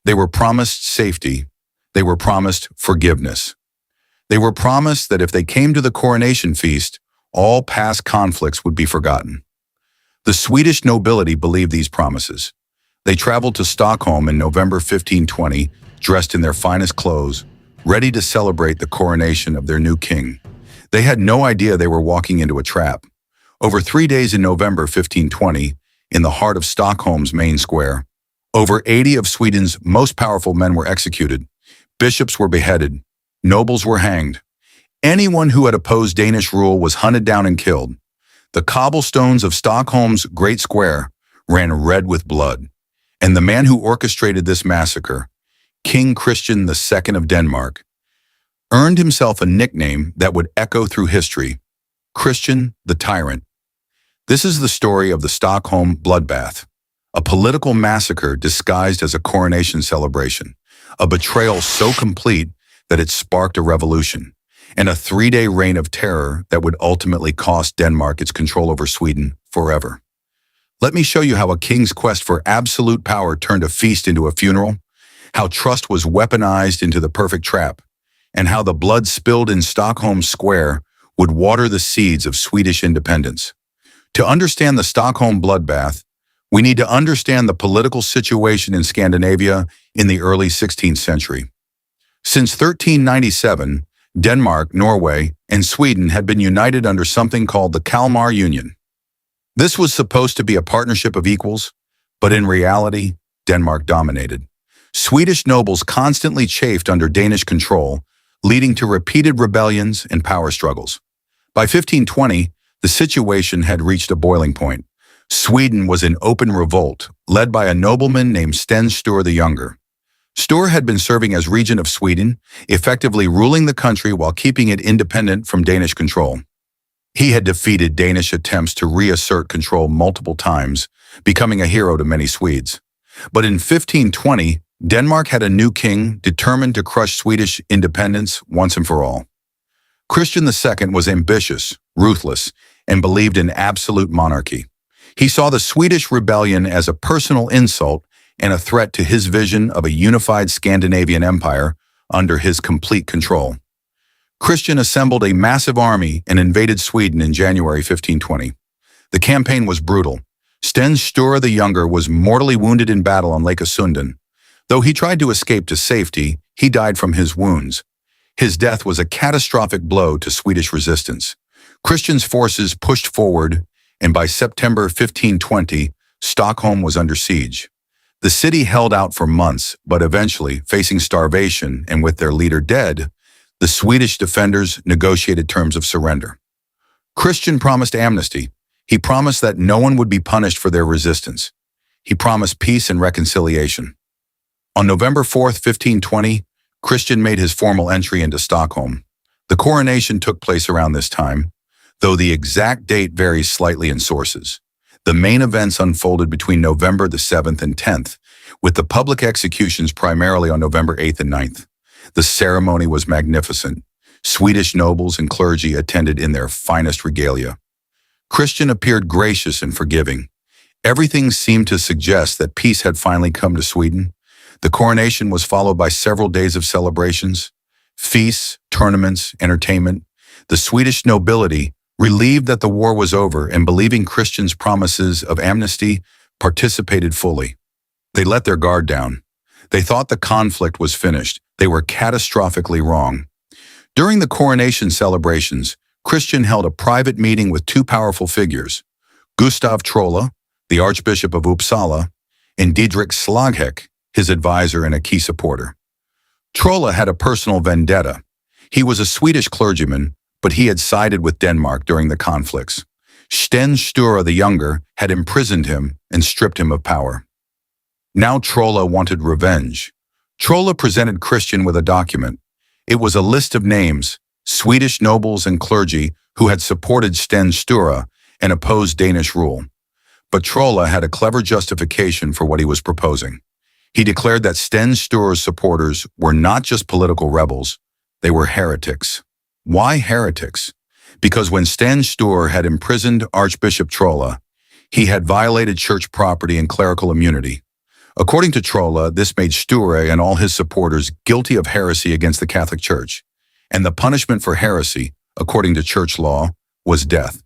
They were promised safety. They were promised forgiveness. They were promised that if they came to the coronation feast, all past conflicts would be forgotten. The Swedish nobility believed these promises. They traveled to Stockholm in November 1520, dressed in their finest clothes, ready to celebrate the coronation of their new king. They had no idea they were walking into a trap. Over 3 days in November 1520, in the heart of Stockholm's main square, over 80 of Sweden's most powerful men were executed. Bishops were beheaded. Nobles were hanged. Anyone who had opposed Danish rule was hunted down and killed. The cobblestones of Stockholm's great square ran red with blood. And the man who orchestrated this massacre, King Christian II of Denmark, earned himself a nickname that would echo through history, Christian the Tyrant. This is the story of the Stockholm Bloodbath, a political massacre disguised as a coronation celebration, a betrayal so complete that it sparked a revolution, and a 3-day reign of terror that would ultimately cost Denmark its control over Sweden forever. Let me show you how a king's quest for absolute power turned a feast into a funeral, how trust was weaponized into the perfect trap, and how the blood spilled in Stockholm Square would water the seeds of Swedish independence. To understand the Stockholm Bloodbath, we need to understand the political situation in Scandinavia in the early 16th century. Since 1397, Denmark, Norway, and Sweden had been united under something called the Kalmar Union. This was supposed to be a partnership of equals, but in reality, Denmark dominated. Swedish nobles constantly chafed under Danish control, leading to repeated rebellions and power struggles. By 1520, the situation had reached a boiling point. Sweden was in open revolt, led by a nobleman named Sten Sture the Younger. Sture had been serving as regent of Sweden, effectively ruling the country while keeping it independent from Danish control. He had defeated Danish attempts to reassert control multiple times, becoming a hero to many Swedes. But in 1520, Denmark had a new king determined to crush Swedish independence once and for all. Christian II was ambitious, ruthless, and believed in absolute monarchy. He saw the Swedish rebellion as a personal insult and a threat to his vision of a unified Scandinavian empire under his complete control. Christian assembled a massive army and invaded Sweden in January 1520. The campaign was brutal. Sten Sture the Younger was mortally wounded in battle on Lake Sunden. Though he tried to escape to safety, he died from his wounds. His death was a catastrophic blow to Swedish resistance. Christian's forces pushed forward, and by September 1520, Stockholm was under siege. The city held out for months, but eventually, facing starvation and with their leader dead, the Swedish defenders negotiated terms of surrender. Christian promised amnesty. He promised that no one would be punished for their resistance. He promised peace and reconciliation. On November 4th, 1520, Christian made his formal entry into Stockholm. The coronation took place around this time, though the exact date varies slightly in sources. The main events unfolded between November the 7th and 10th, with the public executions primarily on November 8th and 9th. The ceremony was magnificent. Swedish nobles and clergy attended in their finest regalia. Christian appeared gracious and forgiving. Everything seemed to suggest that peace had finally come to Sweden. The coronation was followed by several days of celebrations, feasts, tournaments, entertainment. The Swedish nobility, relieved that the war was over and believing Christian's promises of amnesty, participated fully. They let their guard down. They thought the conflict was finished. They were catastrophically wrong. During the coronation celebrations, Christian held a private meeting with two powerful figures, Gustav Trolle, the Archbishop of Uppsala, and Didrik Slagheck, his advisor and a key supporter. Trolle had a personal vendetta. He was a Swedish clergyman, but he had sided with Denmark during the conflicts. Sten Sture the Younger had imprisoned him and stripped him of power. Now Trolle wanted revenge. Trolle presented Christian with a document. It was a list of names, Swedish nobles and clergy who had supported Sten Sture and opposed Danish rule. But Trolle had a clever justification for what he was proposing. He declared that Sten Sture's supporters were not just political rebels, they were heretics. Why heretics? Because when Sten Sture had imprisoned Archbishop Trolle, he had violated church property and clerical immunity. According to Trolla, this made Sture and all his supporters guilty of heresy against the Catholic Church, and the punishment for heresy, according to church law, was death.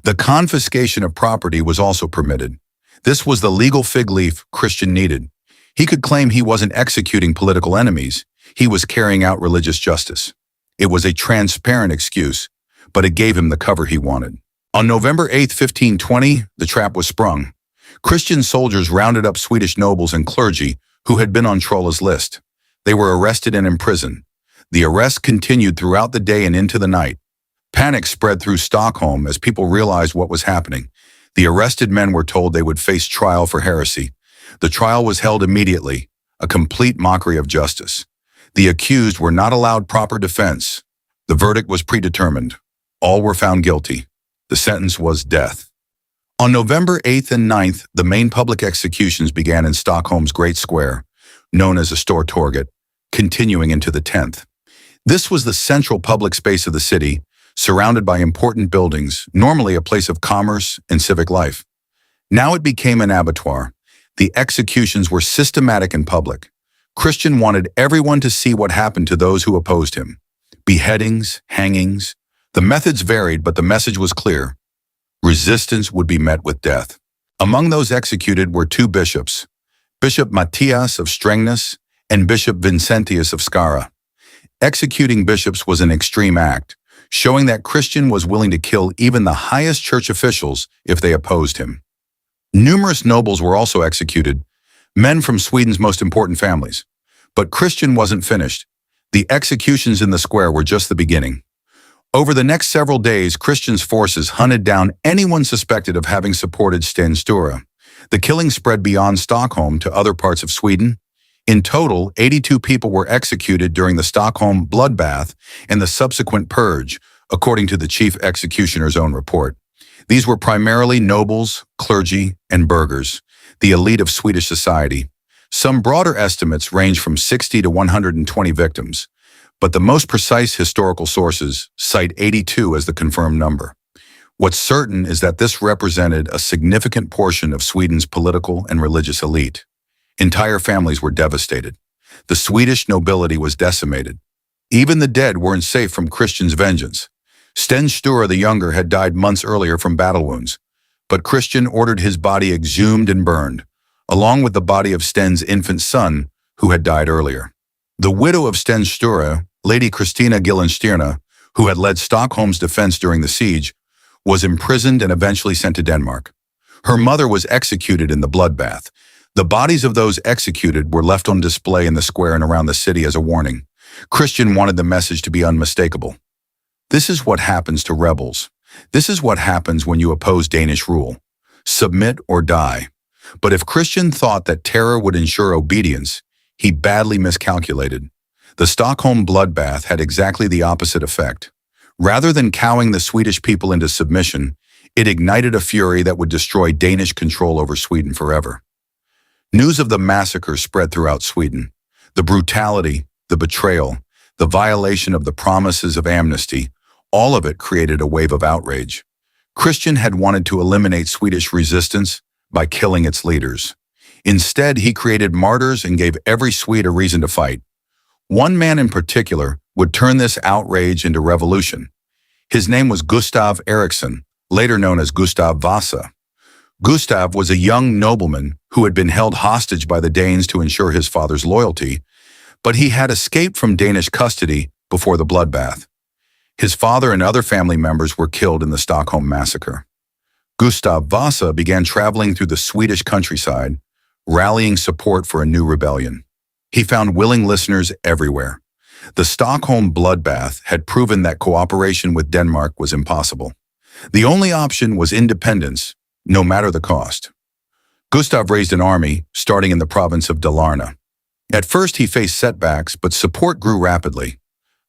The confiscation of property was also permitted. This was the legal fig leaf Christian needed. He could claim he wasn't executing political enemies, he was carrying out religious justice. It was a transparent excuse, but it gave him the cover he wanted. On November 8, 1520, the trap was sprung. Christian soldiers rounded up Swedish nobles and clergy who had been on Trolla's list. They were arrested and imprisoned. The arrest continued throughout the day and into the night. Panic spread through Stockholm as people realized what was happening. The arrested men were told they would face trial for heresy. The trial was held immediately, a complete mockery of justice. The accused were not allowed proper defense. The verdict was predetermined. All were found guilty. The sentence was death. On November 8th and 9th, the main public executions began in Stockholm's Great Square, known as the Stortorget, continuing into the 10th. This was the central public space of the city, surrounded by important buildings, normally a place of commerce and civic life. Now it became an abattoir. The executions were systematic and public. Christian wanted everyone to see what happened to those who opposed him. Beheadings, hangings. The methods varied, but the message was clear. Resistance would be met with death. Among those executed were two bishops, Bishop Matthias of Strängnäs and Bishop Vincentius of Skara. Executing bishops was an extreme act, showing that Christian was willing to kill even the highest church officials if they opposed him. Numerous nobles were also executed, men from Sweden's most important families. But Christian wasn't finished. The executions in the square were just the beginning. Over the next several days, Christian's forces hunted down anyone suspected of having supported Sten Sture. The killing spread beyond Stockholm to other parts of Sweden. In total, 82 people were executed during the Stockholm Bloodbath and the subsequent purge, according to the chief executioner's own report. These were primarily nobles, clergy, and burghers, the elite of Swedish society. Some broader estimates range from 60 to 120 victims, but the most precise historical sources cite 82 as the confirmed number. What's certain is that this represented a significant portion of Sweden's political and religious elite. Entire families were devastated. The Swedish nobility was decimated. Even the dead weren't safe from Christian's vengeance. Sten Sture the Younger had died months earlier from battle wounds, but Christian ordered his body exhumed and burned, along with the body of Sten's infant son, who had died earlier. The widow of Sten Sture, Lady Christina Gyllenstierna, who had led Stockholm's defense during the siege, was imprisoned and eventually sent to Denmark. Her mother was executed in the bloodbath. The bodies of those executed were left on display in the square and around the city as a warning. Christian wanted the message to be unmistakable. This is what happens to rebels. This is what happens when you oppose Danish rule. Submit or die. But if Christian thought that terror would ensure obedience, he badly miscalculated. The Stockholm Bloodbath had exactly the opposite effect. Rather than cowing the Swedish people into submission, it ignited a fury that would destroy Danish control over Sweden forever. News of the massacre spread throughout Sweden. The brutality, the betrayal, the violation of the promises of amnesty, all of it created a wave of outrage. Christian had wanted to eliminate Swedish resistance by killing its leaders. Instead, he created martyrs and gave every Swede a reason to fight. One man in particular would turn this outrage into revolution. His name was Gustav Eriksson, later known as Gustav Vasa. Gustav was a young nobleman who had been held hostage by the Danes to ensure his father's loyalty, but he had escaped from Danish custody before the bloodbath. His father and other family members were killed in the Stockholm massacre. Gustav Vasa began traveling through the Swedish countryside, rallying support for a new rebellion. He found willing listeners everywhere. The Stockholm Bloodbath had proven that cooperation with Denmark was impossible. The only option was independence, no matter the cost. Gustav raised an army, starting in the province of Dalarna. At first he faced setbacks, but support grew rapidly.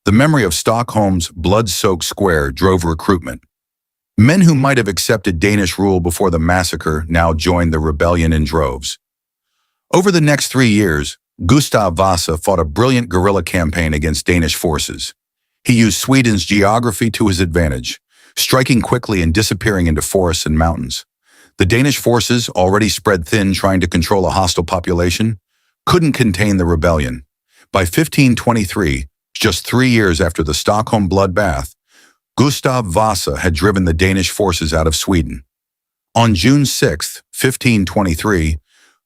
The memory of Stockholm's blood-soaked square drove recruitment. Men who might have accepted Danish rule before the massacre now joined the rebellion in droves. Over the next 3 years, Gustav Vasa fought a brilliant guerrilla campaign against Danish forces. He used Sweden's geography to his advantage, striking quickly and disappearing into forests and mountains. The Danish forces, already spread thin trying to control a hostile population, couldn't contain the rebellion. By 1523, just 3 years after the Stockholm Bloodbath, Gustav Vasa had driven the Danish forces out of Sweden. On June 6, 1523,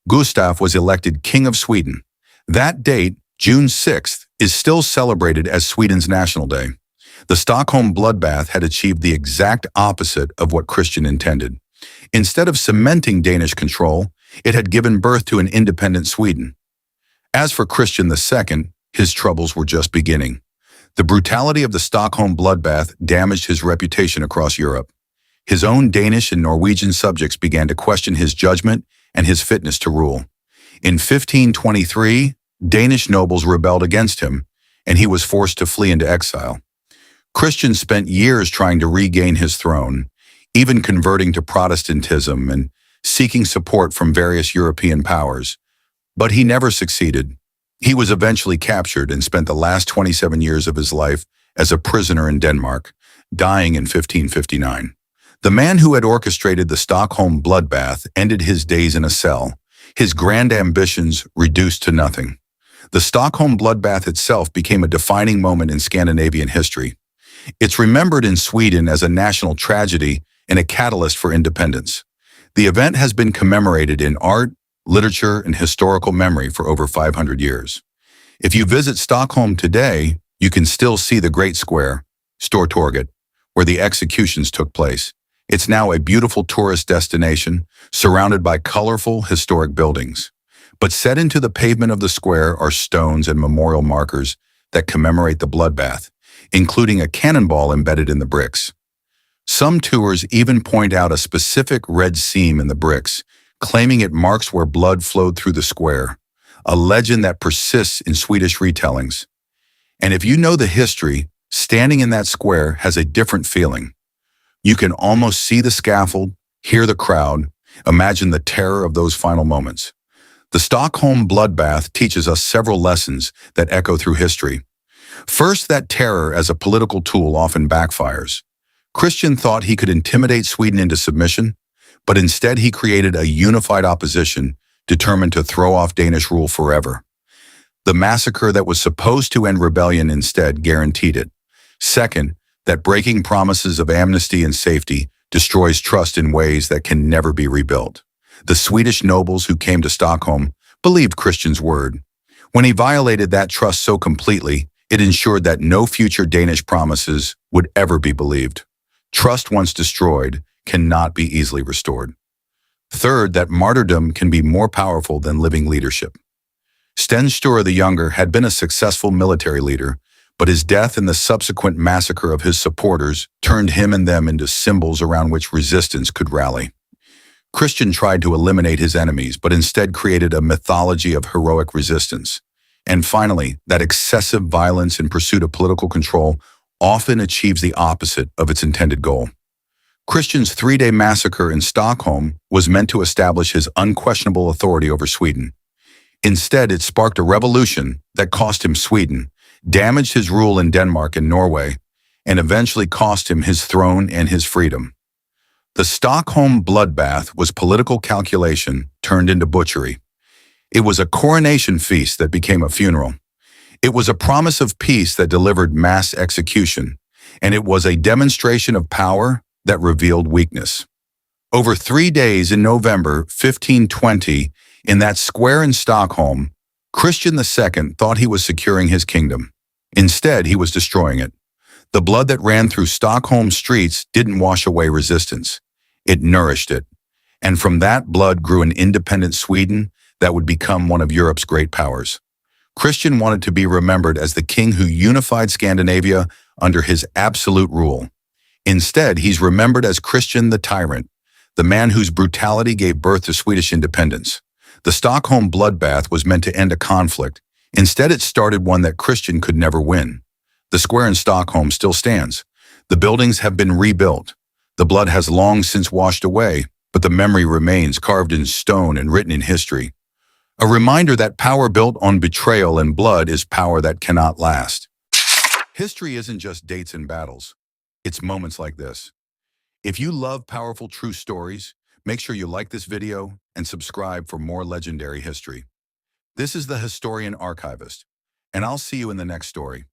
Gustav was elected King of Sweden. That date, June 6th, is still celebrated as Sweden's National Day. The Stockholm Bloodbath had achieved the exact opposite of what Christian intended. Instead of cementing Danish control, it had given birth to an independent Sweden. As for Christian II, his troubles were just beginning. The brutality of the Stockholm Bloodbath damaged his reputation across Europe. His own Danish and Norwegian subjects began to question his judgment and his fitness to rule. In 1523, Danish nobles rebelled against him, and he was forced to flee into exile. Christian spent years trying to regain his throne, even converting to Protestantism and seeking support from various European powers. But he never succeeded. He was eventually captured and spent the last 27 years of his life as a prisoner in Denmark, dying in 1559. The man who had orchestrated the Stockholm Bloodbath ended his days in a cell, his grand ambitions reduced to nothing. The Stockholm Bloodbath itself became a defining moment in Scandinavian history. It's remembered in Sweden as a national tragedy and a catalyst for independence. The event has been commemorated in art, literature, and historical memory for over 500 years. If you visit Stockholm today, you can still see the Great Square, Stortorget, where the executions took place. It's now a beautiful tourist destination, surrounded by colorful, historic buildings. But set into the pavement of the square are stones and memorial markers that commemorate the bloodbath, including a cannonball embedded in the bricks. Some tours even point out a specific red seam in the bricks, claiming it marks where blood flowed through the square, a legend that persists in Swedish retellings. And if you know the history, standing in that square has a different feeling. You can almost see the scaffold, hear the crowd, imagine the terror of those final moments. The Stockholm Bloodbath teaches us several lessons that echo through history. First, that terror as a political tool often backfires. Christian thought he could intimidate Sweden into submission, but instead he created a unified opposition determined to throw off Danish rule forever. The massacre that was supposed to end rebellion instead guaranteed it. Second, that breaking promises of amnesty and safety destroys trust in ways that can never be rebuilt. The Swedish nobles who came to Stockholm believed Christian's word. When he violated that trust so completely, it ensured that no future Danish promises would ever be believed. Trust once destroyed cannot be easily restored. Third, that martyrdom can be more powerful than living leadership. Sten Sture the Younger had been a successful military leader, but his death and the subsequent massacre of his supporters turned him and them into symbols around which resistance could rally. Christian tried to eliminate his enemies, but instead created a mythology of heroic resistance. And finally, that excessive violence in pursuit of political control often achieves the opposite of its intended goal. Christian's three-day massacre in Stockholm was meant to establish his unquestionable authority over Sweden. Instead, it sparked a revolution that cost him Sweden, damaged his rule in Denmark and Norway, and eventually cost him his throne and his freedom. The Stockholm Bloodbath was political calculation turned into butchery. It was a coronation feast that became a funeral. It was a promise of peace that delivered mass execution, and it was a demonstration of power that revealed weakness. Over 3 days in November 1520, in that square in Stockholm, Christian II thought he was securing his kingdom. Instead, he was destroying it. The blood that ran through Stockholm's streets didn't wash away resistance. It nourished it. And from that blood grew an independent Sweden that would become one of Europe's great powers. Christian wanted to be remembered as the king who unified Scandinavia under his absolute rule. Instead, he's remembered as Christian the Tyrant, the man whose brutality gave birth to Swedish independence. The Stockholm Bloodbath was meant to end a conflict. Instead, it started one that Christian could never win. The square in Stockholm still stands. The buildings have been rebuilt. The blood has long since washed away, but the memory remains carved in stone and written in history. A reminder that power built on betrayal and blood is power that cannot last. History isn't just dates and battles. It's moments like this. If you love powerful true stories, Make sure you like this video and subscribe for more legendary history. This is the Historian Archivist, and I'll see you in the next story.